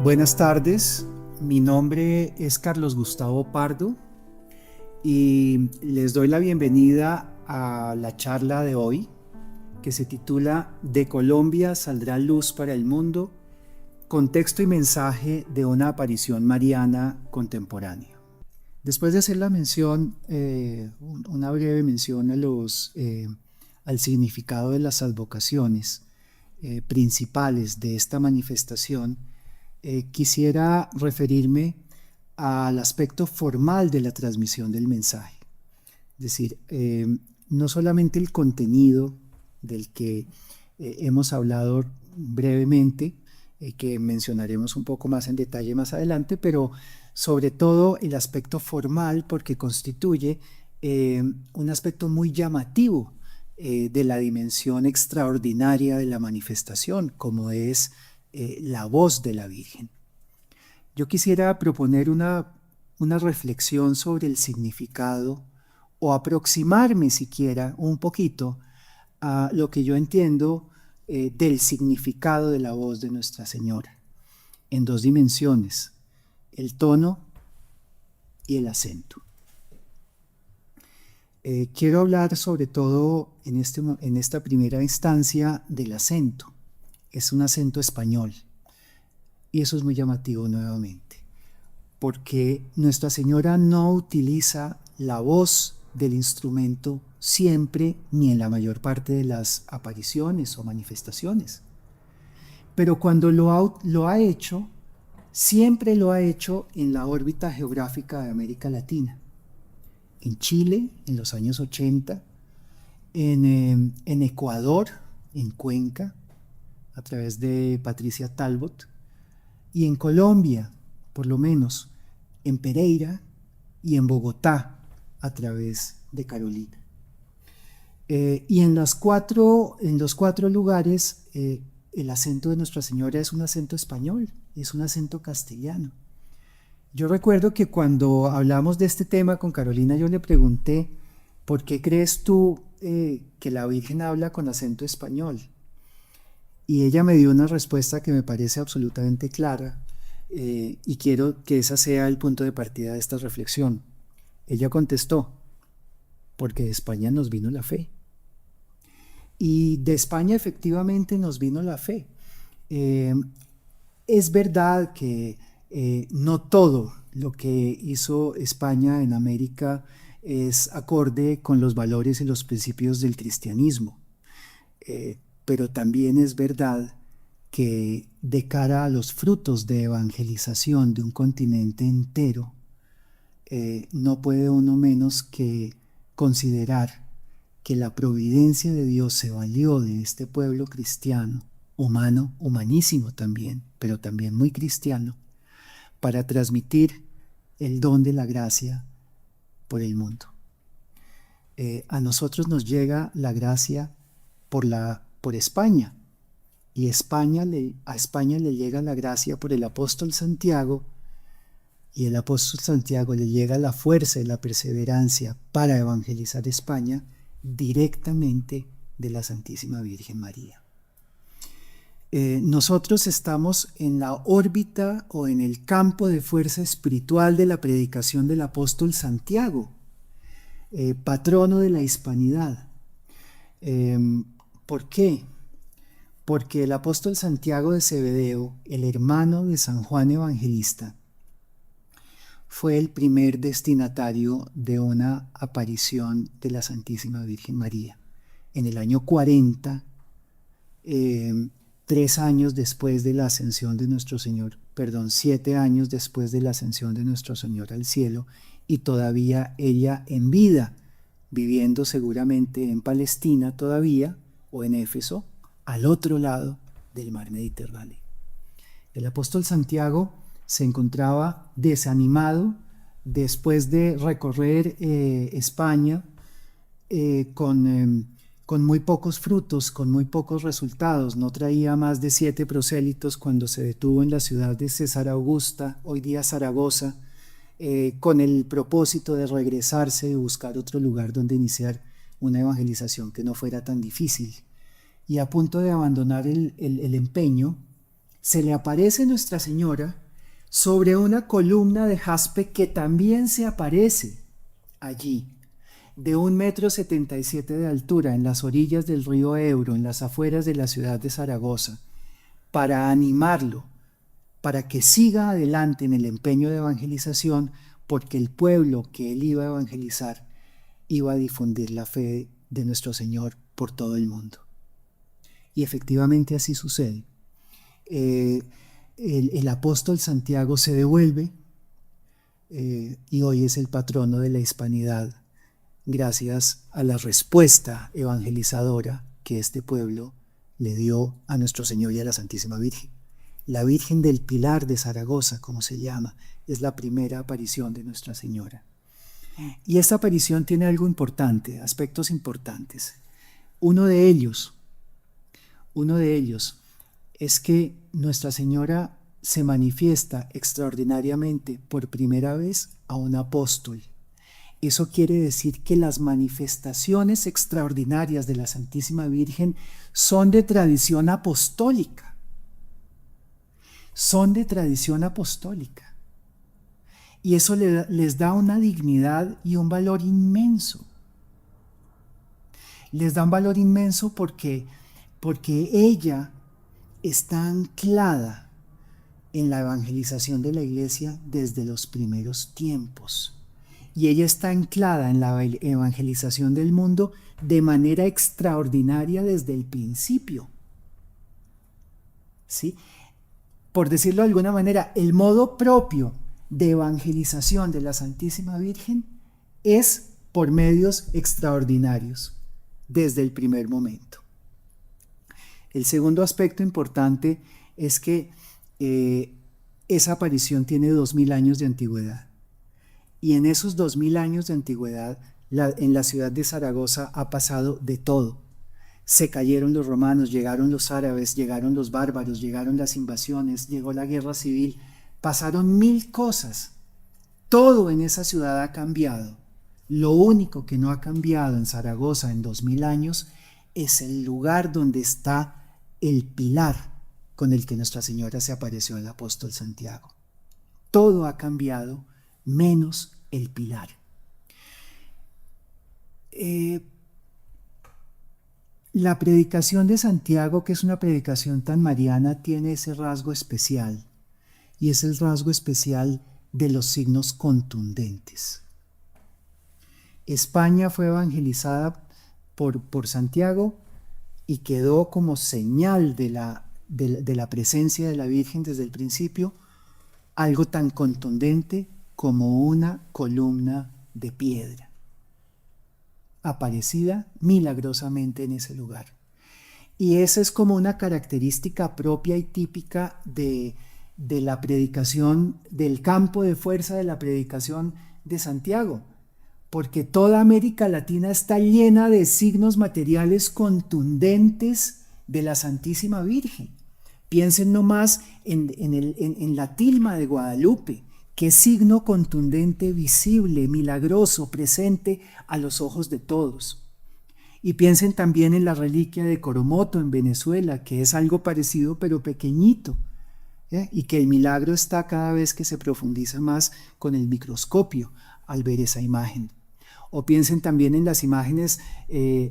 Buenas tardes, mi nombre es Carlos Gustavo Pardo y les doy la bienvenida a la charla de hoy que se titula "De Colombia saldrá luz para el mundo, contexto y mensaje de una aparición mariana contemporánea". Después de hacer la mención, una breve mención al significado de las advocaciones principales de esta manifestación, quisiera referirme al aspecto formal de la transmisión del mensaje. Es decir, no solamente el contenido del que hemos hablado brevemente, que mencionaremos un poco más en detalle más adelante, pero sobre todo el aspecto formal, porque constituye un aspecto muy llamativo de la dimensión extraordinaria de la manifestación, como es la voz de la Virgen. Yo quisiera proponer una reflexión sobre el significado o aproximarme siquiera un poquito a lo que yo entiendo del significado de la voz de Nuestra Señora en dos dimensiones: el tono y el acento. Quiero hablar sobre todo en esta primera instancia del acento. Es un acento español y eso es muy llamativo nuevamente, porque Nuestra Señora no utiliza la voz del instrumento siempre ni en la mayor parte de las apariciones o manifestaciones, pero cuando lo ha hecho, siempre lo ha hecho en la órbita geográfica de América Latina. En Chile, en los años 80, en Ecuador, en Cuenca, a través de Patricia Talbot, y en Colombia, por lo menos, en Pereira y en Bogotá, a través de Carolina. Y en los cuatro lugares, el acento de Nuestra Señora es un acento español, es un acento castellano. Yo recuerdo que cuando hablamos de este tema con Carolina, yo le pregunté: ¿por qué crees tú que la Virgen habla con acento español? Y ella me dio una respuesta que me parece absolutamente clara, y quiero que ese sea el punto de partida de esta reflexión. Ella contestó: porque de España nos vino la fe. Y de España efectivamente nos vino la fe. Es verdad que no todo lo que hizo España en América es acorde con los valores y los principios del cristianismo. Pero también es verdad que de cara a los frutos de evangelización de un continente entero, no puede uno menos que considerar que la providencia de Dios se valió de este pueblo cristiano, humano, humanísimo también, pero también muy cristiano, para transmitir el don de la gracia por el mundo. A nosotros nos llega la gracia por España, y a España le llega la gracia por el apóstol Santiago, y el apóstol Santiago le llega la fuerza y la perseverancia para evangelizar España directamente de la Santísima Virgen María. Nosotros estamos en la órbita o en el campo de fuerza espiritual de la predicación del apóstol Santiago, patrono de la hispanidad. ¿Por qué? Porque el apóstol Santiago de Cebedeo, el hermano de San Juan Evangelista, fue el primer destinatario de una aparición de la Santísima Virgen María. En el año 40, 3 años después de la ascensión de nuestro Señor, 7 años después de la ascensión de nuestro Señor al cielo, y todavía ella en vida, viviendo seguramente en Palestina todavía, o en Éfeso, al otro lado del mar Mediterráneo. El apóstol Santiago se encontraba desanimado después de recorrer España con muy pocos frutos, con muy pocos resultados. No traía más de 7 prosélitos cuando se detuvo en la ciudad de César Augusta, hoy día Zaragoza, con el propósito de regresarse y buscar otro lugar donde iniciar una evangelización que no fuera tan difícil. Y a punto de abandonar el empeño, se le aparece Nuestra Señora sobre una columna de jaspe que también se aparece allí, de 1,77 m de altura, en las orillas del río Ebro, en las afueras de la ciudad de Zaragoza, para animarlo, para que siga adelante en el empeño de evangelización, porque el pueblo que él iba a evangelizar iba a difundir la fe de nuestro Señor por todo el mundo. Y efectivamente así sucede. El apóstol Santiago se devuelve y hoy es el patrono de la hispanidad, gracias a la respuesta evangelizadora que este pueblo le dio a nuestro Señor y a la Santísima Virgen. La Virgen del Pilar de Zaragoza, como se llama, es la primera aparición de Nuestra Señora. Y esta aparición tiene algo importante, aspectos importantes. Uno de ellos es que Nuestra Señora se manifiesta extraordinariamente por primera vez a un apóstol. Eso quiere decir que las manifestaciones extraordinarias de la Santísima Virgen son de tradición apostólica. Son de tradición apostólica. Y eso les da una dignidad y un valor inmenso. Les da un valor inmenso porque ella está anclada en la evangelización de la Iglesia desde los primeros tiempos. Y ella está anclada en la evangelización del mundo de manera extraordinaria desde el principio. ¿Sí? Por decirlo de alguna manera, el modo propio de evangelización de la Santísima Virgen es por medios extraordinarios desde el primer momento. El segundo aspecto importante es que esa aparición tiene 2000 años de antigüedad. Y en esos 2000 años de antigüedad, en la ciudad de Zaragoza ha pasado de todo. Se cayeron los romanos, llegaron los árabes, llegaron los bárbaros, llegaron las invasiones, llegó la guerra civil, pasaron 1000 cosas. Todo en esa ciudad ha cambiado. Lo único que no ha cambiado en Zaragoza en 2000 años es el lugar donde está el pilar con el que Nuestra Señora se apareció al apóstol Santiago. Todo ha cambiado menos el pilar. La predicación de Santiago, que es una predicación tan mariana, tiene ese rasgo especial, y es el rasgo especial de los signos contundentes. España fue evangelizada por Santiago y quedó como señal de la presencia de la Virgen desde el principio, algo tan contundente como una columna de piedra, aparecida milagrosamente en ese lugar. Y esa es como una característica propia y típica de la predicación, del campo de fuerza de la predicación de Santiago, porque toda América Latina está llena de signos materiales contundentes de la Santísima Virgen. Piensen nomás en la tilma de Guadalupe, qué signo contundente, visible, milagroso, presente a los ojos de todos. Y piensen también en la reliquia de Coromoto en Venezuela, que es algo parecido pero pequeñito, y que el milagro está cada vez que se profundiza más con el microscopio al ver esa imagen. O piensen también en las imágenes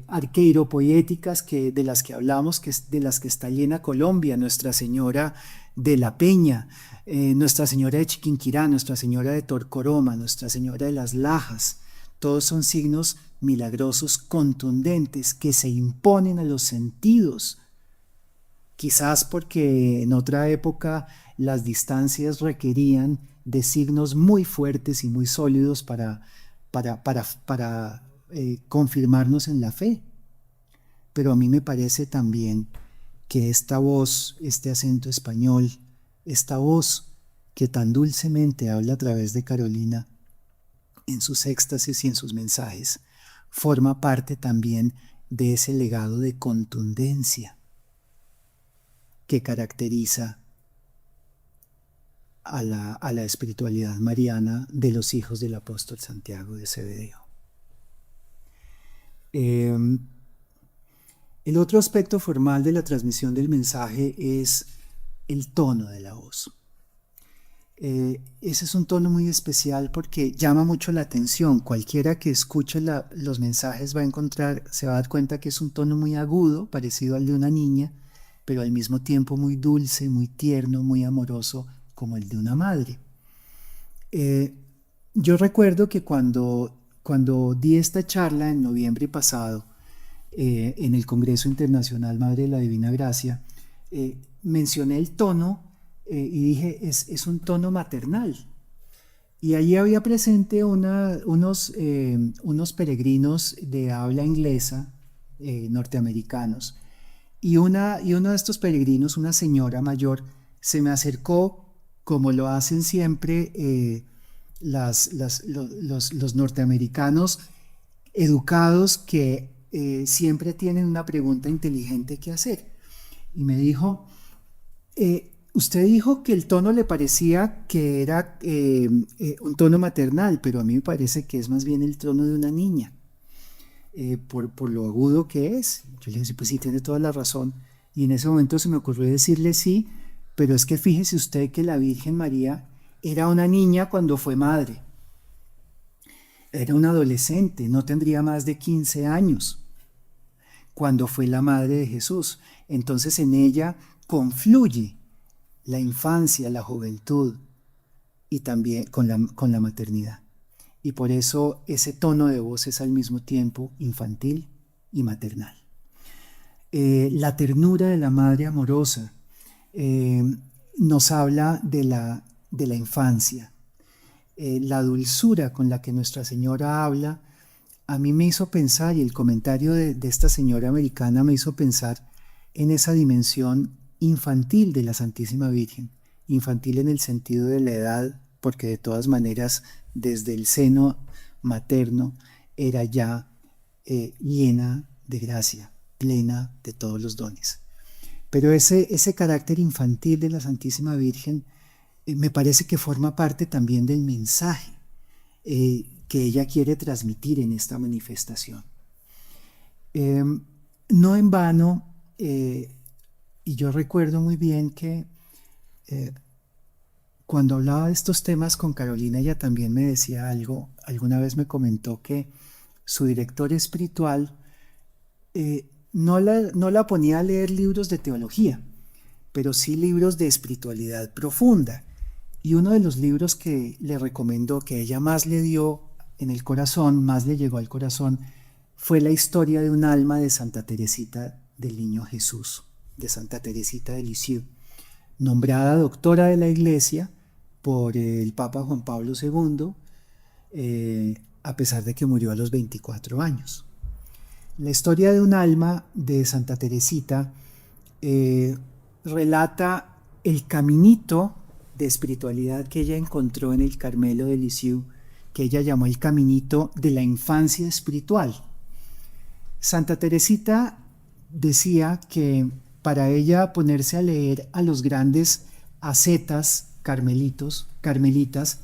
arqueiropoéticas de las que hablamos, de las que está llena Colombia, Nuestra Señora de la Peña, Nuestra Señora de Chiquinquirá, Nuestra Señora de Torcoroma, Nuestra Señora de las Lajas. Todos son signos milagrosos contundentes que se imponen a los sentidos, quizás porque en otra época las distancias requerían de signos muy fuertes y muy sólidos para confirmarnos en la fe. Pero a mí me parece también que esta voz, este acento español, esta voz que tan dulcemente habla a través de Carolina en sus éxtasis y en sus mensajes, forma parte también de ese legado de contundencia que caracteriza a la espiritualidad mariana de los hijos del apóstol Santiago de Cebedeo. El otro aspecto formal de la transmisión del mensaje es el tono de la voz. Ese es un tono muy especial porque llama mucho la atención. Cualquiera que escuche los mensajes se va a dar cuenta que es un tono muy agudo, parecido al de una niña, pero al mismo tiempo muy dulce, muy tierno, muy amoroso, como el de una madre. Yo recuerdo que cuando di esta charla en noviembre pasado, en el Congreso Internacional Madre de la Divina Gracia, mencioné el tono y dije, es un tono maternal. Y allí había presente unos peregrinos de habla inglesa, norteamericanos, y uno de estos peregrinos, una señora mayor, se me acercó, como lo hacen siempre los norteamericanos educados que siempre tienen una pregunta inteligente que hacer. Y me dijo, usted dijo que el tono le parecía que era un tono maternal, pero a mí me parece que es más bien el tono de una niña, por lo agudo que es. Yo le dije, pues sí, tiene toda la razón. Y en ese momento se me ocurrió decirle sí, pero es que fíjese usted que la Virgen María era una niña cuando fue madre. Era una adolescente, no tendría más de 15 años cuando fue la madre de Jesús. Entonces en ella confluye la infancia, la juventud y también con la maternidad. Y por eso ese tono de voz es al mismo tiempo infantil y maternal. La ternura de la madre amorosa nos habla de la infancia. La dulzura con la que Nuestra Señora habla a mí me hizo pensar, y el comentario de esta señora americana me hizo pensar en esa dimensión infantil de la Santísima Virgen, infantil en el sentido de la edad, porque de todas maneras desde el seno materno era ya llena de gracia, plena de todos los dones. Pero ese carácter infantil de la Santísima Virgen me parece que forma parte también del mensaje que ella quiere transmitir en esta manifestación. No en vano, y yo recuerdo muy bien que cuando hablaba de estos temas con Carolina, ella también me decía algo. Alguna vez me comentó que su director espiritual no la ponía a leer libros de teología, pero sí libros de espiritualidad profunda. Y uno de los libros que le recomendó, que ella más le dio en el corazón, más le llegó al corazón, fue La historia de un alma de Santa Teresita del Niño Jesús, de Santa Teresita de Lisieux, nombrada doctora de la Iglesia por el Papa Juan Pablo II, a pesar de que murió a los 24 años. La historia de un alma de Santa Teresita relata el caminito de espiritualidad que ella encontró en el Carmelo de Lisieux, que ella llamó el caminito de la infancia espiritual. Santa Teresita decía que para ella ponerse a leer a los grandes ascetas carmelitas,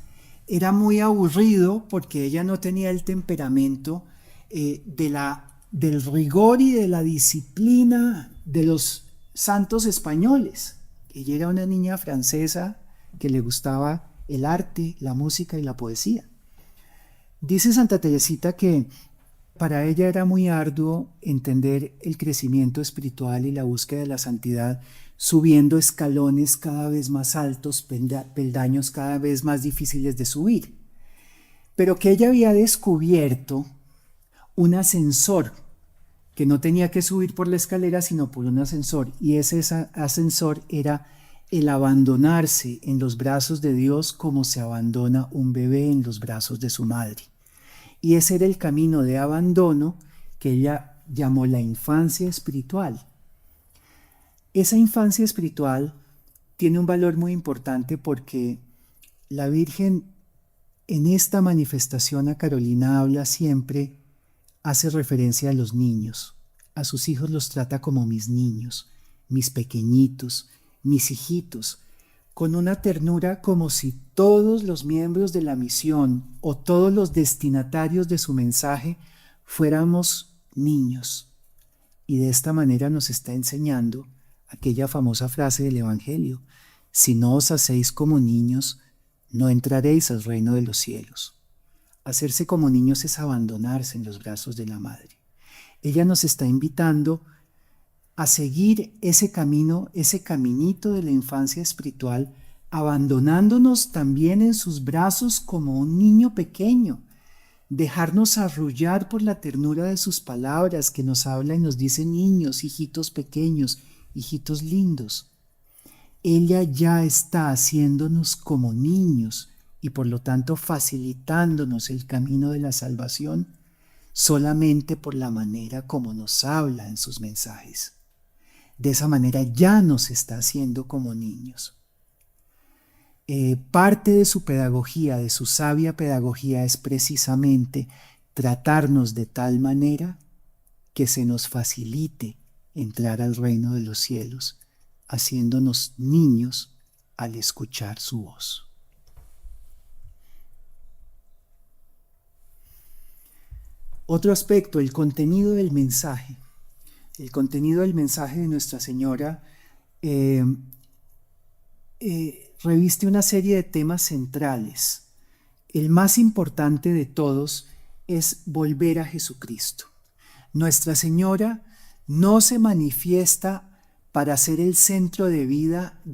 era muy aburrido porque ella no tenía el temperamento del rigor y de la disciplina de los santos españoles. Ella era una niña francesa que le gustaba el arte, la música y la poesía. Dice Santa Teresita que para ella era muy arduo entender el crecimiento espiritual y la búsqueda de la santidad, subiendo escalones cada vez más altos, peldaños cada vez más difíciles de subir, pero que ella había descubierto un ascensor, que no tenía que subir por la escalera sino por un ascensor, y ese ascensor era el abandonarse en los brazos de Dios como se abandona un bebé en los brazos de su madre. Y ese era el camino de abandono que ella llamó la infancia espiritual. Esa infancia espiritual tiene un valor muy importante porque la Virgen en esta manifestación a Carolina habla siempre, hace referencia a los niños. A sus hijos los trata como mis niños, mis pequeñitos, mis hijitos, con una ternura como si todos los miembros de la misión o todos los destinatarios de su mensaje fuéramos niños. Y de esta manera nos está enseñando aquella famosa frase del Evangelio: si no os hacéis como niños, no entraréis al reino de los cielos. Hacerse como niños es abandonarse en los brazos de la madre. Ella nos está invitando a seguir ese camino, ese caminito de la infancia espiritual, abandonándonos también en sus brazos como un niño pequeño, dejarnos arrullar por la ternura de sus palabras, que nos habla y nos dice: niños, hijitos pequeños, hijitos lindos. Ella ya está haciéndonos como niños y por lo tanto facilitándonos el camino de la salvación solamente por la manera como nos habla en sus mensajes. De esa manera ya nos está haciendo como niños. Parte de su pedagogía, de su sabia pedagogía, es precisamente tratarnos de tal manera que se nos facilite entrar al reino de los cielos, haciéndonos niños al escuchar su voz. Otro aspecto, el contenido del mensaje. El contenido del mensaje de Nuestra Señora reviste una serie de temas centrales. El más importante de todos es volver a Jesucristo. Nuestra Señora no se manifiesta para ser el centro de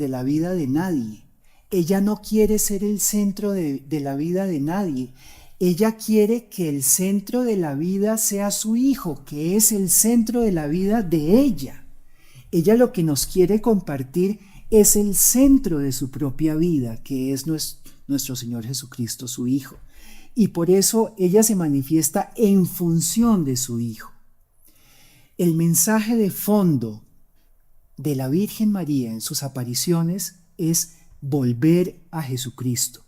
la vida de nadie. Ella no quiere ser el centro de la vida de nadie. Ella quiere que el centro de la vida sea su Hijo, que es el centro de la vida de ella. Ella lo que nos quiere compartir es el centro de su propia vida, que es nuestro Señor Jesucristo, su Hijo. Y por eso ella se manifiesta en función de su Hijo. El mensaje de fondo de la Virgen María en sus apariciones es volver a Jesucristo,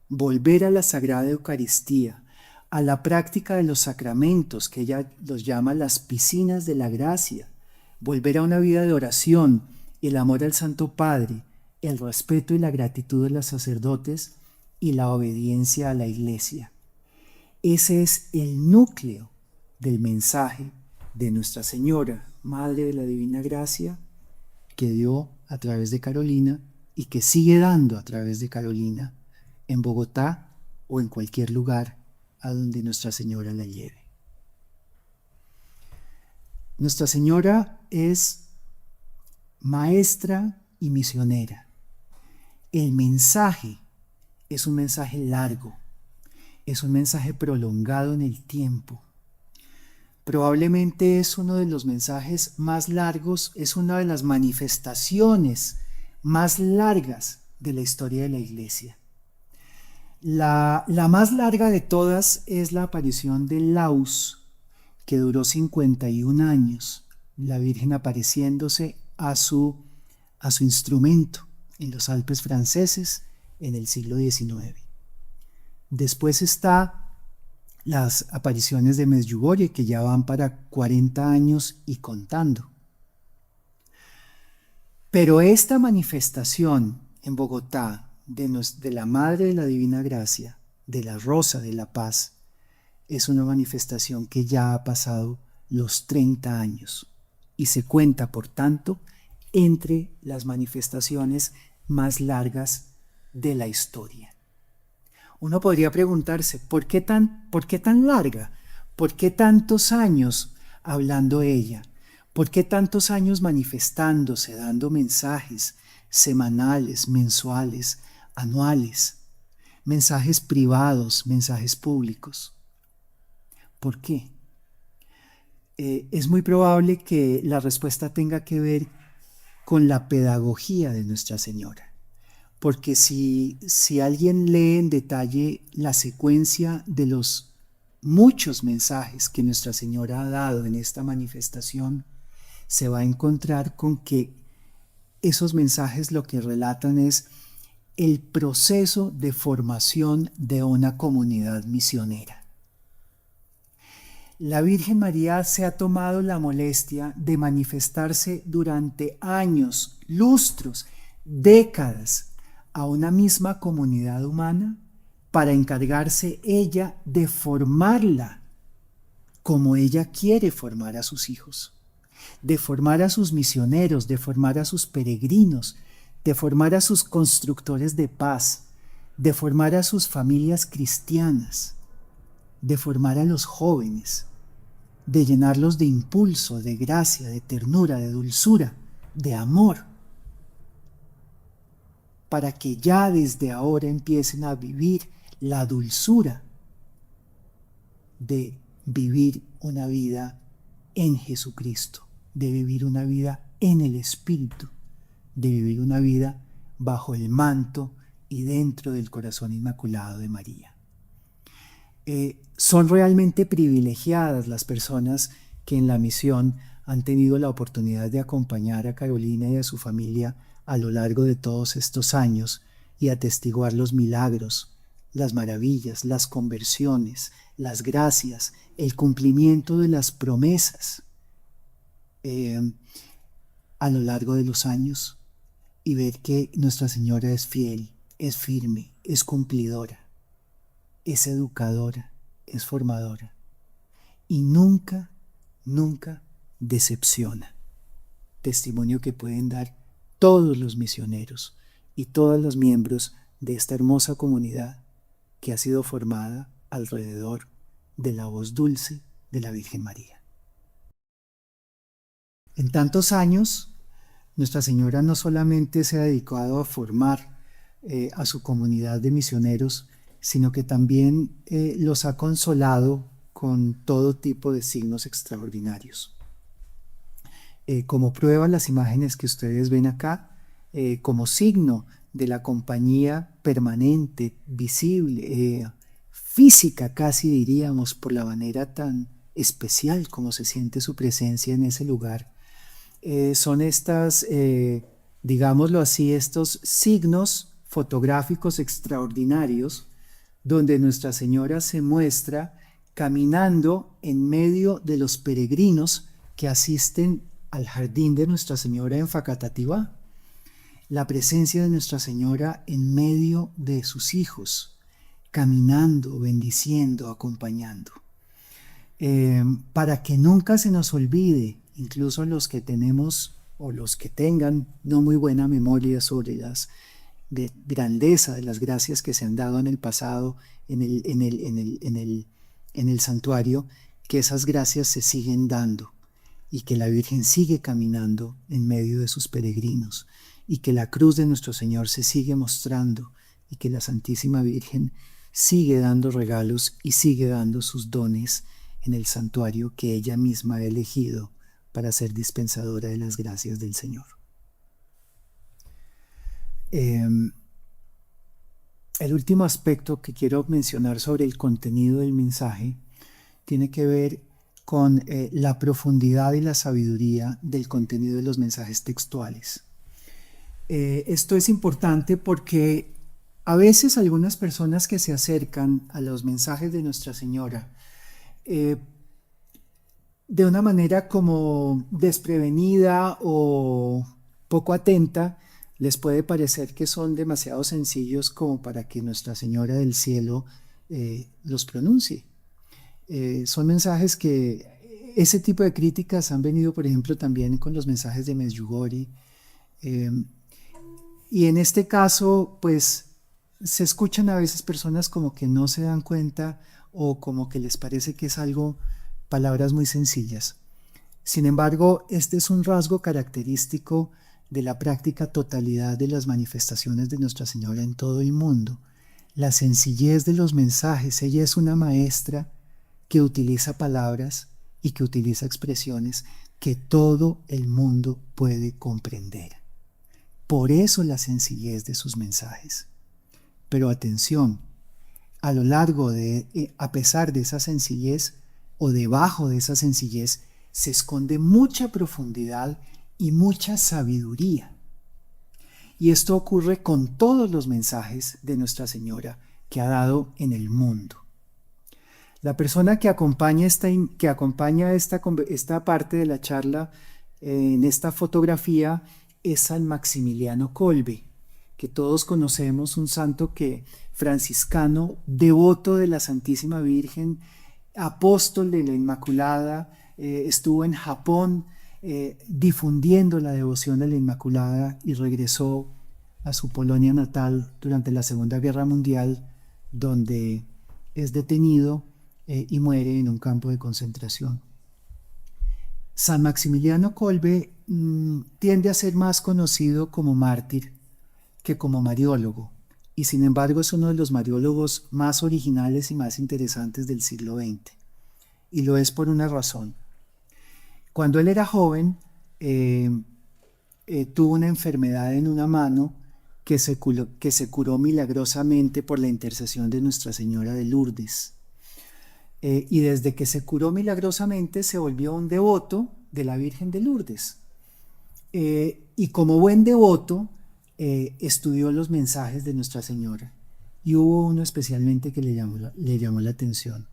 volver a la Sagrada Eucaristía, a la práctica de los sacramentos, que ella los llama las piscinas de la gracia, volver a una vida de oración, el amor al Santo Padre, el respeto y la gratitud de los sacerdotes y la obediencia a la Iglesia. Ese es el núcleo del mensaje de Nuestra Señora, Madre de la Divina Gracia, que dio a través de Carolina y que sigue dando a través de Carolina en Bogotá o en cualquier lugar a donde Nuestra Señora la lleve. Nuestra Señora es maestra y misionera. El mensaje es un mensaje largo, es un mensaje prolongado en el tiempo. Probablemente es uno de los mensajes más largos, es una de las manifestaciones más largas de la historia de la Iglesia. La más larga de todas es la aparición del Laus, que duró 51 años, la Virgen apareciéndose a su instrumento en los Alpes franceses en el siglo XIX. Después está las apariciones de Medjugorje, que ya van para 40 años y contando. Pero esta manifestación en Bogotá de la Madre de la Divina Gracia, de la Rosa de la Paz, es una manifestación que ya ha pasado los 30 años y se cuenta, por tanto, entre las manifestaciones más largas de la historia. Uno podría preguntarse, ¿por qué tan larga? ¿Por qué tantos años hablando ella? ¿Por qué tantos años manifestándose, dando mensajes semanales, mensuales, anuales, mensajes privados, mensajes públicos? ¿Por qué? Es muy probable que la respuesta tenga que ver con la pedagogía de Nuestra Señora. Porque si alguien lee en detalle la secuencia de los muchos mensajes que Nuestra Señora ha dado en esta manifestación, se va a encontrar con que esos mensajes lo que relatan es el proceso de formación de una comunidad misionera. La Virgen María se ha tomado la molestia de manifestarse durante años, lustros, décadas, a una misma comunidad humana para encargarse ella de formarla como ella quiere formar a sus hijos. de formar a sus misioneros, de formar a sus peregrinos, de formar a sus constructores de paz, de formar a sus familias cristianas, de formar a los jóvenes, de llenarlos de impulso, de gracia, de ternura, de dulzura, de amor, para que ya desde ahora empiecen a vivir la dulzura de vivir una vida en Jesucristo, de vivir una vida en el Espíritu, de vivir una vida bajo el manto y dentro del corazón inmaculado de María. Son realmente privilegiadas las personas que en la misión han tenido la oportunidad de acompañar a Carolina y a su familia a lo largo de todos estos años y atestiguar los milagros, las maravillas, las conversiones, las gracias, el cumplimiento de las promesas a lo largo de los años, y ver que Nuestra Señora es fiel, es firme, es cumplidora, es educadora, es formadora y nunca, nunca decepciona. Testimonio que pueden dar todos los misioneros y todos los miembros de esta hermosa comunidad que ha sido formada alrededor de la voz dulce de la Virgen María. En tantos años, Nuestra Señora no solamente se ha dedicado a formar a su comunidad de misioneros, sino que también los ha consolado con todo tipo de signos extraordinarios. Como prueba, las imágenes que ustedes ven acá, como signo de la compañía permanente, visible, física casi diríamos, por la manera tan especial como se siente su presencia en ese lugar, son estas, digámoslo así, estos signos fotográficos extraordinarios donde Nuestra Señora se muestra caminando en medio de los peregrinos que asisten al jardín de Nuestra Señora en Facatativá. La presencia de Nuestra Señora en medio de sus hijos, caminando, bendiciendo, acompañando. Para que nunca se nos olvide, incluso los que tenemos o los que tengan no muy buena memoria sobre las de grandeza de las gracias que se han dado en el pasado en el santuario, que esas gracias se siguen dando y que la Virgen sigue caminando en medio de sus peregrinos y que la cruz de nuestro Señor se sigue mostrando y que la Santísima Virgen sigue dando regalos y sigue dando sus dones en el santuario que ella misma ha elegido para ser dispensadora de las gracias del Señor. El último aspecto que quiero mencionar sobre el contenido del mensaje tiene que ver con la profundidad y la sabiduría del contenido de los mensajes textuales. Esto es importante porque a veces algunas personas que se acercan a los mensajes de Nuestra Señora de una manera como desprevenida o poco atenta, les puede parecer que son demasiado sencillos como para que Nuestra Señora del Cielo los pronuncie. Son mensajes que ese tipo de críticas han venido, por ejemplo, también con los mensajes de Medjugorje. Y en este caso, pues, se escuchan a veces personas como que no se dan cuenta o como que les parece que es algo, palabras muy sencillas. Sin embargo, este es un rasgo característico de la práctica totalidad de las manifestaciones de Nuestra Señora en todo el mundo. La sencillez de los mensajes. Ella es una maestra que utiliza palabras y que utiliza expresiones que todo el mundo puede comprender. Por eso la sencillez de sus mensajes. Pero atención, a lo largo a pesar de esa sencillez o debajo de esa sencillez, se esconde mucha profundidad y mucha sabiduría. Y esto ocurre con todos los mensajes de Nuestra Señora que ha dado en el mundo. La persona que acompaña esta parte de la charla en esta fotografía es San Maximiliano Kolbe, que todos conocemos, un santo franciscano, devoto de la Santísima Virgen, apóstol de la Inmaculada, estuvo en Japón, difundiendo la devoción a la Inmaculada y regresó a su Polonia natal durante la Segunda Guerra Mundial, donde es detenido y muere en un campo de concentración. San Maximiliano Kolbe tiende a ser más conocido como mártir que como mariólogo, y sin embargo es uno de los mariólogos más originales y más interesantes del siglo XX, y lo es por una razón. Cuando él era joven, tuvo una enfermedad en una mano que se curó milagrosamente por la intercesión de Nuestra Señora de Lourdes. Y desde que se curó milagrosamente se volvió un devoto de la Virgen de Lourdes. Y como buen devoto, estudió los mensajes de Nuestra Señora. Y hubo uno especialmente que le llamó la atención.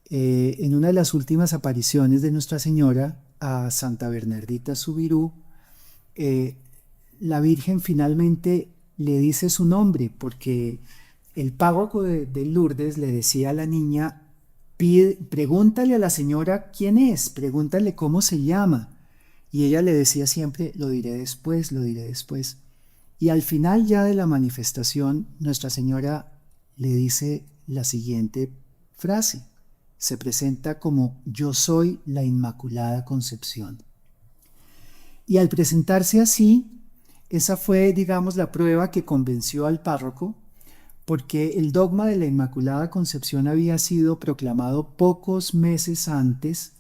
En una de las últimas apariciones de Nuestra Señora a Santa Bernardita Subirú, la Virgen finalmente le dice su nombre, porque el párroco de Lourdes le decía a la niña: pregúntale a la señora quién es, pregúntale cómo se llama. Y ella le decía siempre: lo diré después, lo diré después. Y al final ya de la manifestación, Nuestra Señora le dice la siguiente frase. Se presenta como: yo soy la Inmaculada Concepción. Y al presentarse así, esa fue, digamos, la prueba que convenció al párroco, porque el dogma de la Inmaculada Concepción había sido proclamado pocos meses antes,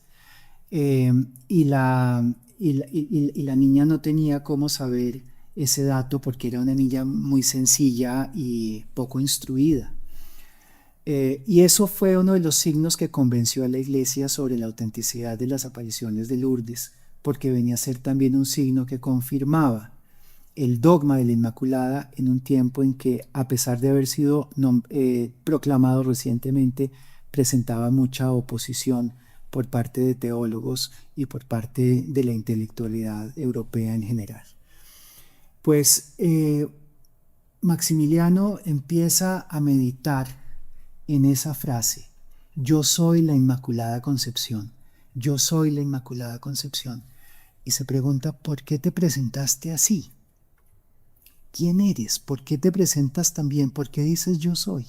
y la niña no tenía cómo saber ese dato porque era una niña muy sencilla y poco instruida. Y eso fue uno de los signos que convenció a la Iglesia sobre la autenticidad de las apariciones de Lourdes, porque venía a ser también un signo que confirmaba el dogma de la Inmaculada en un tiempo en que, a pesar de haber sido proclamado recientemente, presentaba mucha oposición por parte de teólogos y por parte de la intelectualidad europea en general. Pues Maximiliano empieza a meditar en esa frase: yo soy la Inmaculada Concepción, yo soy la Inmaculada Concepción, y se pregunta: ¿por qué te presentaste así? ¿Quién eres? ¿Por qué te presentas tan bien? ¿Por qué dices yo soy?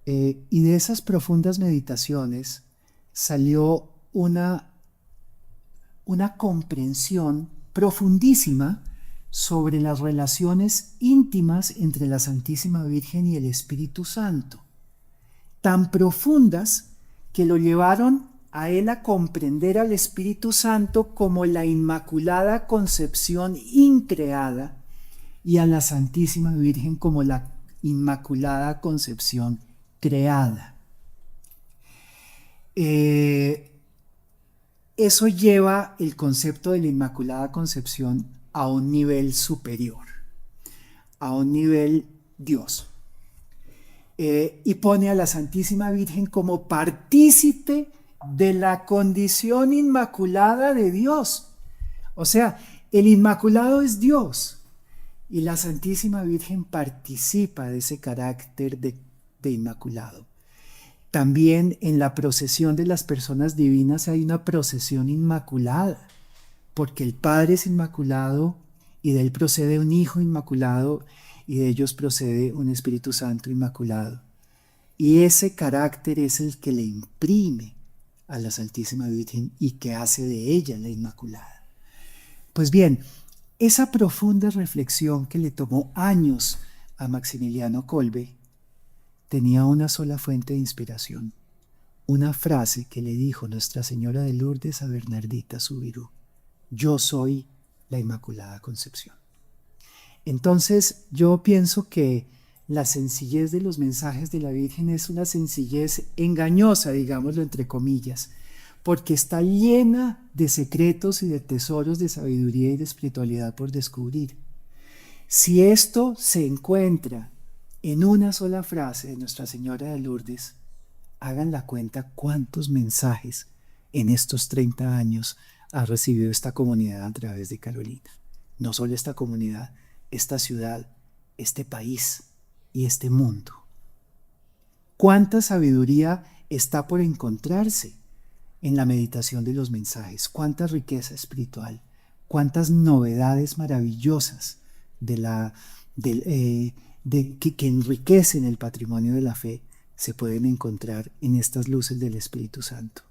Y de esas profundas meditaciones salió una comprensión profundísima sobre las relaciones íntimas entre la Santísima Virgen y el Espíritu Santo, tan profundas que lo llevaron a él a comprender al Espíritu Santo como la Inmaculada Concepción increada y a la Santísima Virgen como la Inmaculada Concepción creada. Eso lleva el concepto de la Inmaculada Concepción a un nivel superior, a un nivel Dios. Y pone a la Santísima Virgen como partícipe de la condición inmaculada de Dios. O sea, el Inmaculado es Dios y la Santísima Virgen participa de ese carácter de Inmaculado. También en la procesión de las personas divinas hay una procesión inmaculada, porque el Padre es inmaculado y de él procede un Hijo inmaculado y de ellos procede un Espíritu Santo inmaculado. Y ese carácter es el que le imprime a la Santísima Virgen y que hace de ella la Inmaculada. Pues bien, esa profunda reflexión que le tomó años a Maximiliano Kolbe tenía una sola fuente de inspiración, una frase que le dijo Nuestra Señora de Lourdes a Bernardita Subirú: yo soy la Inmaculada Concepción. Entonces yo pienso que la sencillez de los mensajes de la Virgen es una sencillez engañosa, digámoslo entre comillas, porque está llena de secretos y de tesoros de sabiduría y de espiritualidad por descubrir. Si esto se encuentra en una sola frase de Nuestra Señora de Lourdes, hagan la cuenta cuántos mensajes en estos 30 años ha recibido esta comunidad a través de Carolina. No solo esta comunidad, esta ciudad, este país y este mundo. ¿Cuánta sabiduría está por encontrarse en la meditación de los mensajes. Cuánta riqueza espiritual, cuántas novedades maravillosas de que enriquecen el patrimonio de la fe se pueden encontrar en estas luces del Espíritu Santo,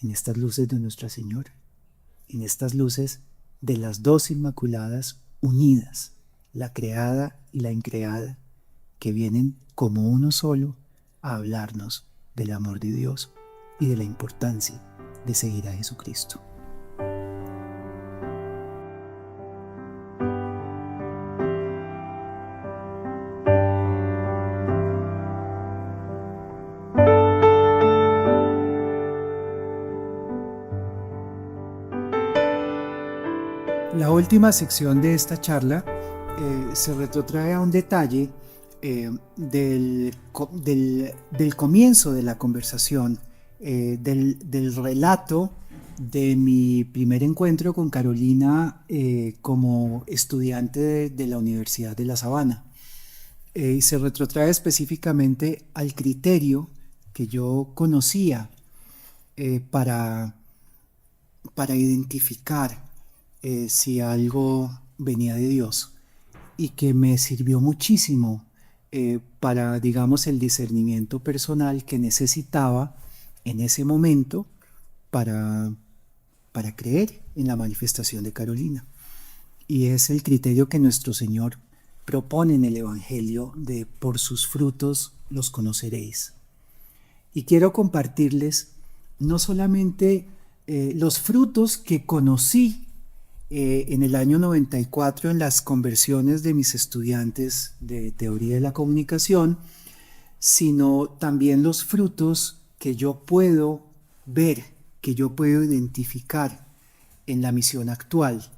en estas luces de Nuestra Señora, en estas luces de las dos Inmaculadas unidas, la creada y la increada, que vienen como uno solo a hablarnos del amor de Dios y de la importancia de seguir a Jesucristo. La última sección de esta charla se retrotrae a un detalle del comienzo de la conversación, del relato de mi primer encuentro con Carolina como estudiante de la Universidad de La Sabana. Y se retrotrae específicamente al criterio que yo conocía para identificar si algo venía de Dios, y que me sirvió muchísimo para, digamos, el discernimiento personal que necesitaba en ese momento para creer en la manifestación de Carolina. Y es el criterio que nuestro Señor propone en el Evangelio de por sus frutos los conoceréis. Y quiero compartirles no solamente los frutos que conocí en el año 94 en las conversiones de mis estudiantes de teoría de la comunicación, sino también los frutos que yo puedo ver, que yo puedo identificar en la misión actual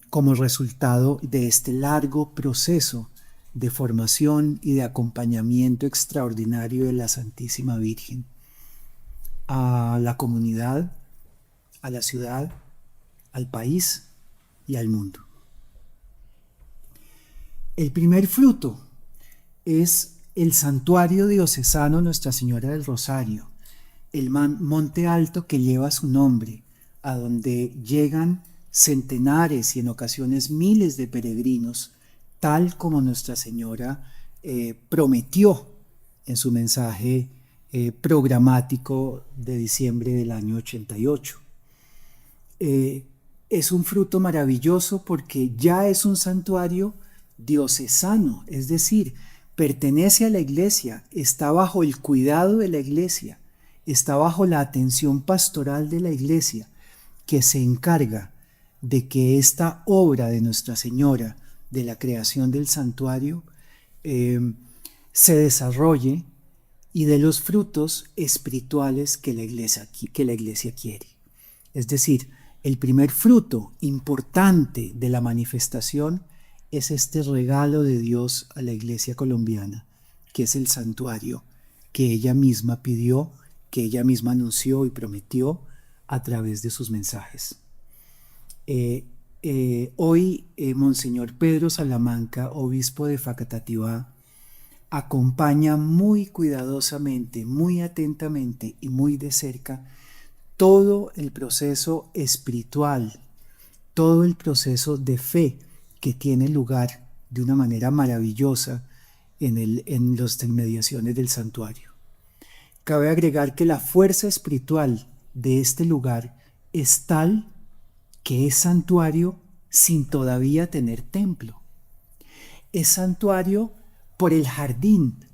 como resultado de este largo proceso de formación y de acompañamiento extraordinario de la Santísima Virgen a la comunidad, a la ciudad, al país y al mundo. El primer fruto es el santuario diocesano Nuestra Señora del Rosario, el monte alto que lleva su nombre, a donde llegan centenares y en ocasiones miles de peregrinos, tal como Nuestra Señora prometió en su mensaje programático de diciembre del año 88. Es un fruto maravilloso porque ya es un santuario diocesano, es decir, pertenece a la Iglesia, está bajo el cuidado de la Iglesia, está bajo la atención pastoral de la Iglesia, que se encarga de que esta obra de Nuestra Señora, de la creación del santuario, se desarrolle y de los frutos espirituales que la Iglesia quiere. Es decir, el primer fruto importante de la manifestación es este regalo de Dios a la Iglesia colombiana, que es el santuario que ella misma pidió, que ella misma anunció y prometió a través de sus mensajes. Hoy, Monseñor Pedro Salamanca, obispo de Facatativá, acompaña muy cuidadosamente, muy atentamente y muy de cerca todo el proceso espiritual, todo el proceso de fe que tiene lugar de una manera maravillosa en las inmediaciones del santuario. Cabe agregar que la fuerza espiritual de este lugar es tal que es santuario sin todavía tener templo. Es santuario por el jardín,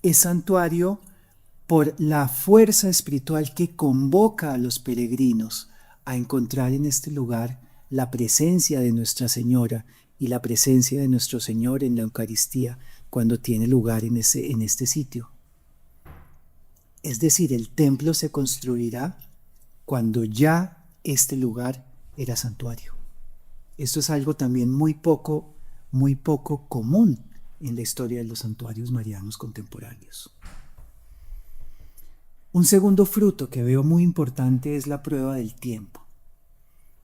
es santuario por la fuerza espiritual que convoca a los peregrinos a encontrar en este lugar la presencia de Nuestra Señora y la presencia de nuestro Señor en la Eucaristía cuando tiene lugar en este sitio. Es decir, el templo se construirá cuando ya este lugar era santuario. Esto es algo también muy poco común en la historia de los santuarios marianos contemporáneos. Un segundo fruto que veo muy importante es la prueba del tiempo.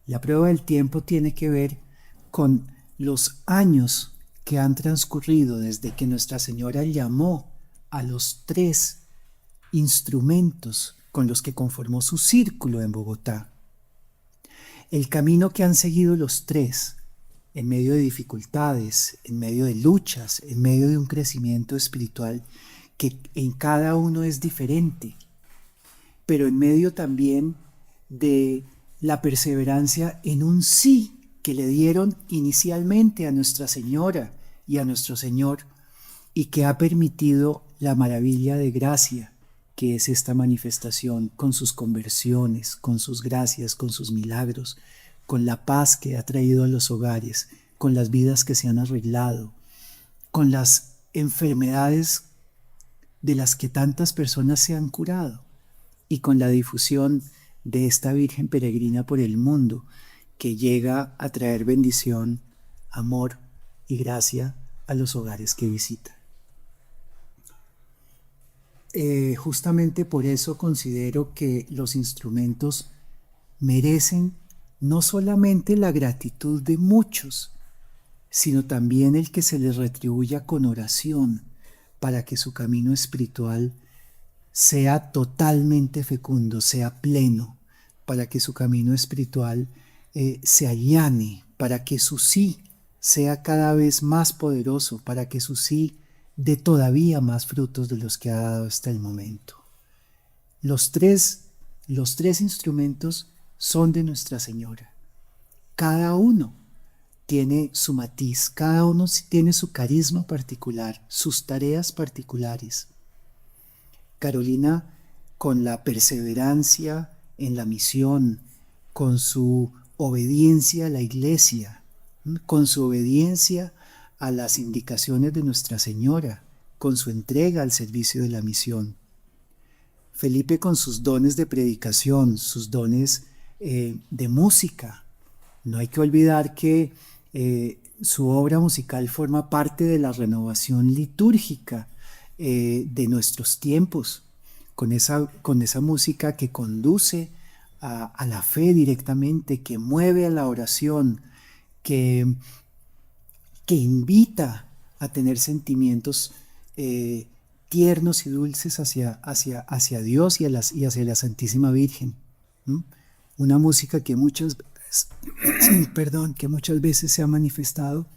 La prueba del tiempo tiene que ver con los años que han transcurrido desde que Nuestra Señora llamó a los 3 instrumentos con los que conformó su círculo en Bogotá. El camino que han seguido los tres, en medio de dificultades, en medio de luchas, en medio de un crecimiento espiritual que en cada uno es diferente, pero en medio también de la perseverancia en un sí que le dieron inicialmente a Nuestra Señora y a nuestro Señor, y que ha permitido la maravilla de gracia que es esta manifestación, con sus conversiones, con sus gracias, con sus milagros, con la paz que ha traído a los hogares, con las vidas que se han arreglado, con las enfermedades de las que tantas personas se han curado, y con la difusión de esta Virgen peregrina por el mundo, que llega a traer bendición, amor y gracia a los hogares que visita. Justamente por eso considero que los instrumentos merecen no solamente la gratitud de muchos, sino también el que se les retribuya con oración para que su camino espiritual sea totalmente fecundo, sea pleno, para que su camino espiritual se allane, para que su sí sea cada vez más poderoso, para que su sí dé todavía más frutos de los que ha dado hasta el momento. Los tres instrumentos son de Nuestra Señora. Cada uno tiene su matiz, cada uno tiene su carisma particular, sus tareas particulares. Carolina, con la perseverancia en la misión, con su obediencia a la Iglesia, con su obediencia a las indicaciones de Nuestra Señora, con su entrega al servicio de la misión. Felipe, con sus dones de predicación, sus dones de música. No hay que olvidar que su obra musical forma parte de la renovación litúrgica de nuestros tiempos, con esa música que conduce a la fe directamente, que mueve a la oración, que invita a tener sentimientos tiernos y dulces hacia Dios y hacia la Santísima Virgen. Una música que muchas veces se ha manifestado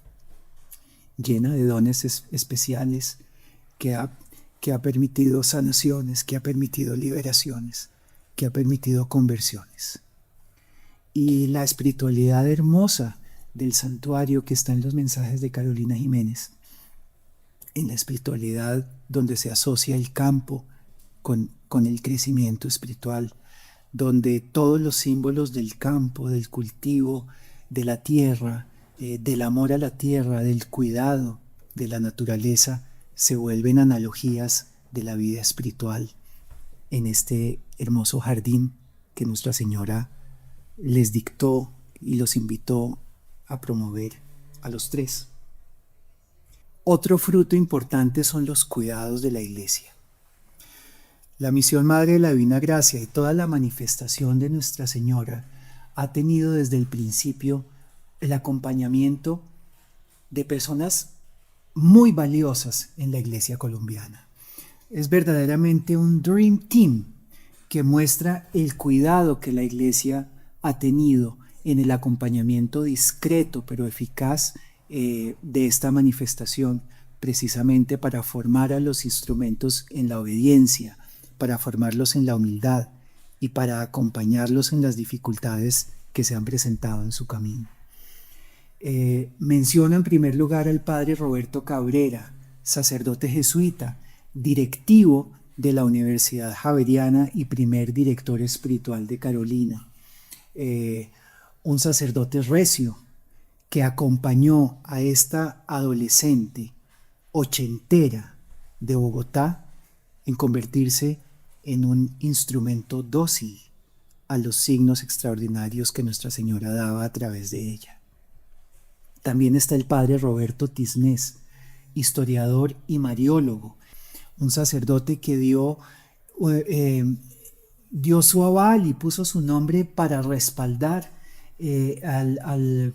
llena de dones especiales, que ha permitido sanaciones, que ha permitido liberaciones, que ha permitido conversiones. Y la espiritualidad hermosa del santuario que está en los mensajes de Carolina Jiménez, en la espiritualidad donde se asocia el campo con el crecimiento espiritual, donde todos los símbolos del campo, del cultivo, de la tierra, del amor a la tierra, del cuidado de la naturaleza, se vuelven analogías de la vida espiritual en este hermoso jardín que Nuestra Señora les dictó y los invitó a promover a los tres. Otro fruto importante son los cuidados de la Iglesia. La misión Madre de la Divina Gracia y toda la manifestación de Nuestra Señora ha tenido desde el principio el acompañamiento de personas muy valiosas en la Iglesia colombiana. Es verdaderamente un Dream Team que muestra el cuidado que la Iglesia ha tenido en el acompañamiento discreto pero eficaz de esta manifestación, precisamente para formar a los instrumentos en la obediencia, para formarlos en la humildad y para acompañarlos en las dificultades que se han presentado en su camino. Menciono en primer lugar al padre Roberto Cabrera, sacerdote jesuita, directivo de la Universidad Javeriana y primer director espiritual de Carolina. Un sacerdote recio que acompañó a esta adolescente ochentera de Bogotá en convertirse en un instrumento dócil a los signos extraordinarios que Nuestra Señora daba a través de ella. También está el padre Roberto Tisnés, historiador y mariólogo, un sacerdote que dio su aval y puso su nombre para respaldar al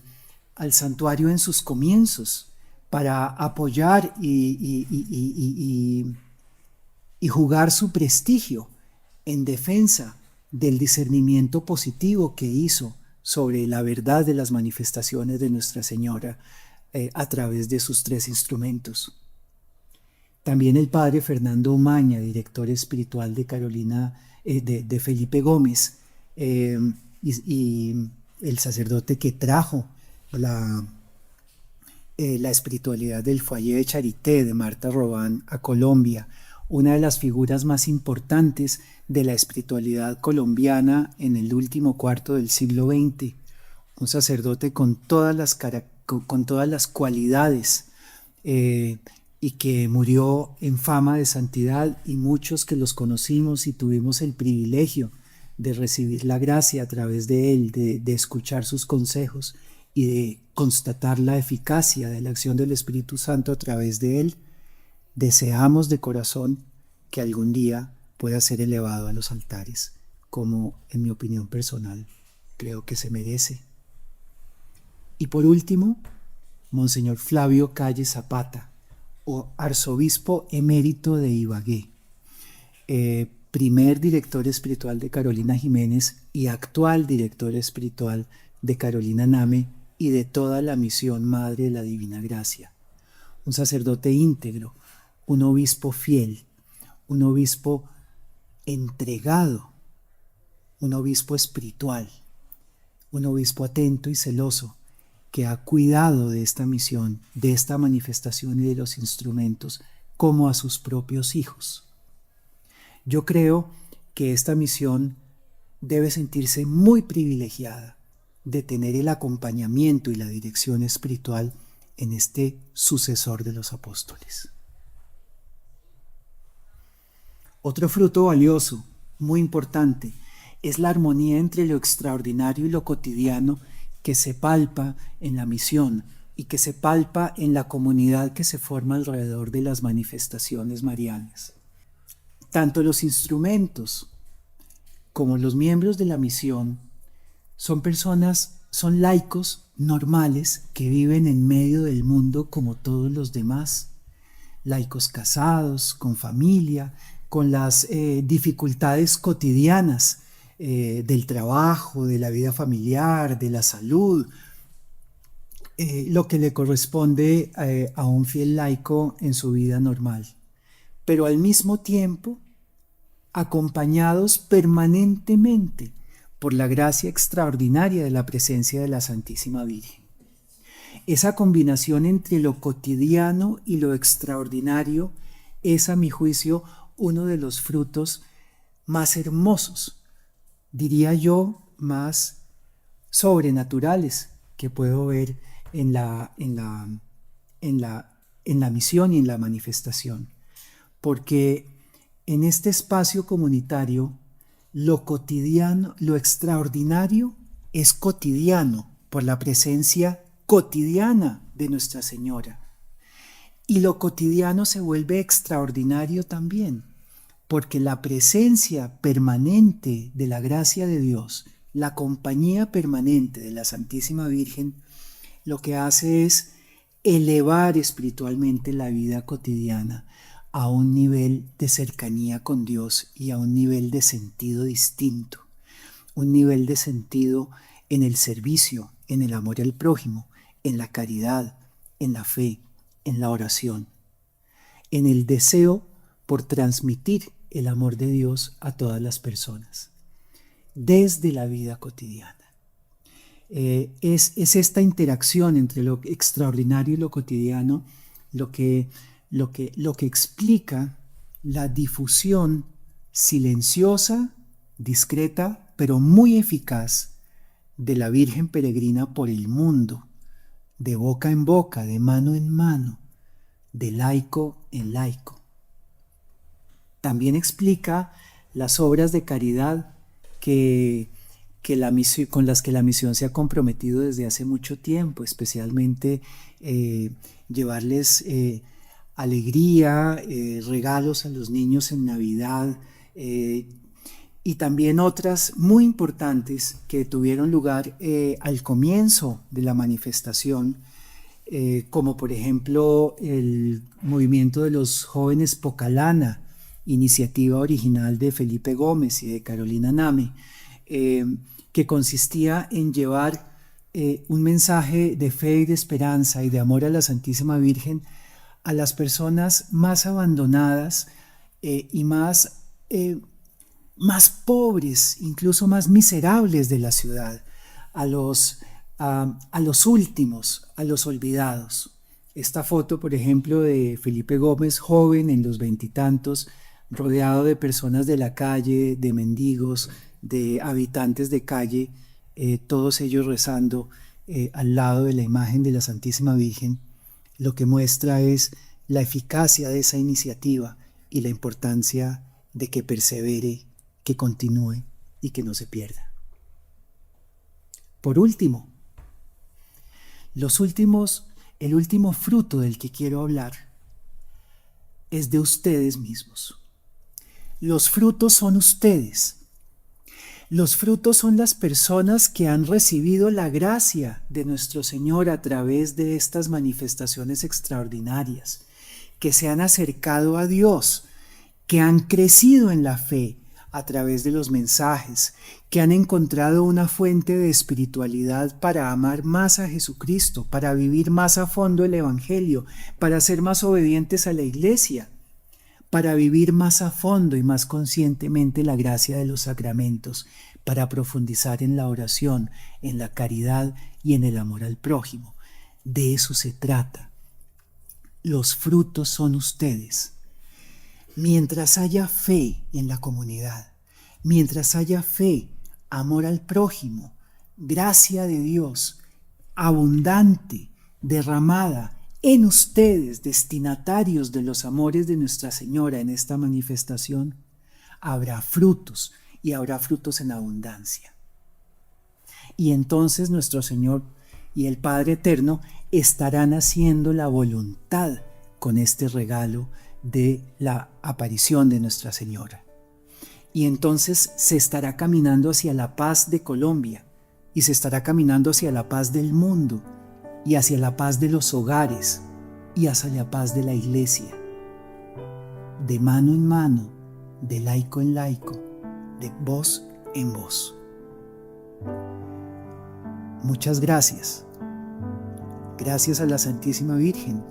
santuario en sus comienzos, para apoyar y jugar su prestigio en defensa del discernimiento positivo que hizo sobre la verdad de las manifestaciones de Nuestra Señora a través de sus 3 instrumentos. También el padre Fernando Umaña, director espiritual de Carolina, de Felipe Gómez, y el sacerdote que trajo la espiritualidad del Foyer de Charité de Marta Robán a Colombia, una de las figuras más importantes de la espiritualidad colombiana en el último cuarto del siglo XX, un sacerdote con todas las cualidades, y que murió en fama de santidad, y muchos que los conocimos y tuvimos el privilegio de recibir la gracia a través de él, de escuchar sus consejos y de constatar la eficacia de la acción del Espíritu Santo a través de él, deseamos de corazón que algún día pueda ser elevado a los altares, como en mi opinión personal creo que se merece. Y por último, Monseñor Flavio Calle Zapata, o arzobispo emérito de Ibagué, primer director espiritual de Carolina Jiménez y actual director espiritual de Carolina Name y de toda la misión Madre de la Divina Gracia. Un sacerdote íntegro, un obispo fiel, un obispo entregado, un obispo espiritual, un obispo atento y celoso que ha cuidado de esta misión, de esta manifestación y de los instrumentos como a sus propios hijos. Yo creo que esta misión debe sentirse muy privilegiada de tener el acompañamiento y la dirección espiritual en este sucesor de los apóstoles. Otro fruto valioso, muy importante, es la armonía entre lo extraordinario y lo cotidiano que se palpa en la misión y que se palpa en la comunidad que se forma alrededor de las manifestaciones marianas. Tanto los instrumentos como los miembros de la misión son laicos normales que viven en medio del mundo como todos los demás, laicos casados, con familia, con las dificultades cotidianas del trabajo, de la vida familiar, de la salud, lo que le corresponde a un fiel laico en su vida normal, pero al mismo tiempo acompañados permanentemente por la gracia extraordinaria de la presencia de la Santísima Virgen. Esa combinación entre lo cotidiano y lo extraordinario es, a mi juicio, uno de los frutos más hermosos, diría yo, más sobrenaturales que puedo ver en la misión y en la manifestación. Porque en este espacio comunitario, lo cotidiano, lo extraordinario es cotidiano por la presencia cotidiana de Nuestra Señora. Y lo cotidiano se vuelve extraordinario también, porque la presencia permanente de la gracia de Dios, la compañía permanente de la Santísima Virgen, lo que hace es elevar espiritualmente la vida cotidiana a un nivel de cercanía con Dios y a un nivel de sentido distinto, un nivel de sentido en el servicio, en el amor al prójimo, en la caridad, en la fe, en la oración, en el deseo por transmitir el amor de Dios a todas las personas, desde la vida cotidiana. Es esta interacción entre lo extraordinario y lo cotidiano lo que explica la difusión silenciosa, discreta, pero muy eficaz de la Virgen peregrina por el mundo, de boca en boca, de mano en mano, de laico en laico. También explica las obras de caridad con las que la misión se ha comprometido desde hace mucho tiempo, especialmente llevarles alegría, regalos a los niños en Navidad, y también otras muy importantes que tuvieron lugar al comienzo de la manifestación, como por ejemplo el movimiento de los jóvenes Pocalana iniciativa original de Felipe Gómez y de Carolina Name, que consistía en llevar un mensaje de fe y de esperanza y de amor a la Santísima Virgen a las personas más abandonadas y más pobres, incluso más miserables de la ciudad, a los últimos, a los olvidados. Esta foto, por ejemplo, de Felipe Gómez, joven, en los veintitantos, rodeado de personas de la calle, de mendigos, de habitantes de calle, todos ellos rezando al lado de la imagen de la Santísima Virgen, lo que muestra es la eficacia de esa iniciativa y la importancia de que persevere, que continúe y que no se pierda. Por último, el último fruto del que quiero hablar es de ustedes mismos. Los frutos son ustedes. Los frutos son las personas que han recibido la gracia de nuestro Señor a través de estas manifestaciones extraordinarias, que se han acercado a Dios, que han crecido en la fe a través de los mensajes, que han encontrado una fuente de espiritualidad para amar más a Jesucristo, para vivir más a fondo el Evangelio, para ser más obedientes a la Iglesia, para vivir más a fondo y más conscientemente la gracia de los sacramentos, para profundizar en la oración, en la caridad y en el amor al prójimo. De eso se trata. Los frutos son ustedes. Mientras haya fe en la comunidad, mientras haya fe, amor al prójimo, gracia de Dios abundante, derramada en ustedes, destinatarios de los amores de Nuestra Señora en esta manifestación, habrá frutos y habrá frutos en abundancia. Y entonces nuestro Señor y el Padre Eterno estarán haciendo la voluntad con este regalo de la aparición de Nuestra Señora. Y entonces se estará caminando hacia la paz de Colombia y se estará caminando hacia la paz del mundo y hacia la paz de los hogares y hacia la paz de la Iglesia. De mano en mano, de laico en laico, de voz en voz. Muchas gracias. Gracias a la Santísima Virgen,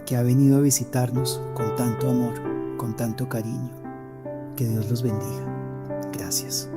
que ha venido a visitarnos con tanto amor, con tanto cariño. Que Dios los bendiga. Gracias.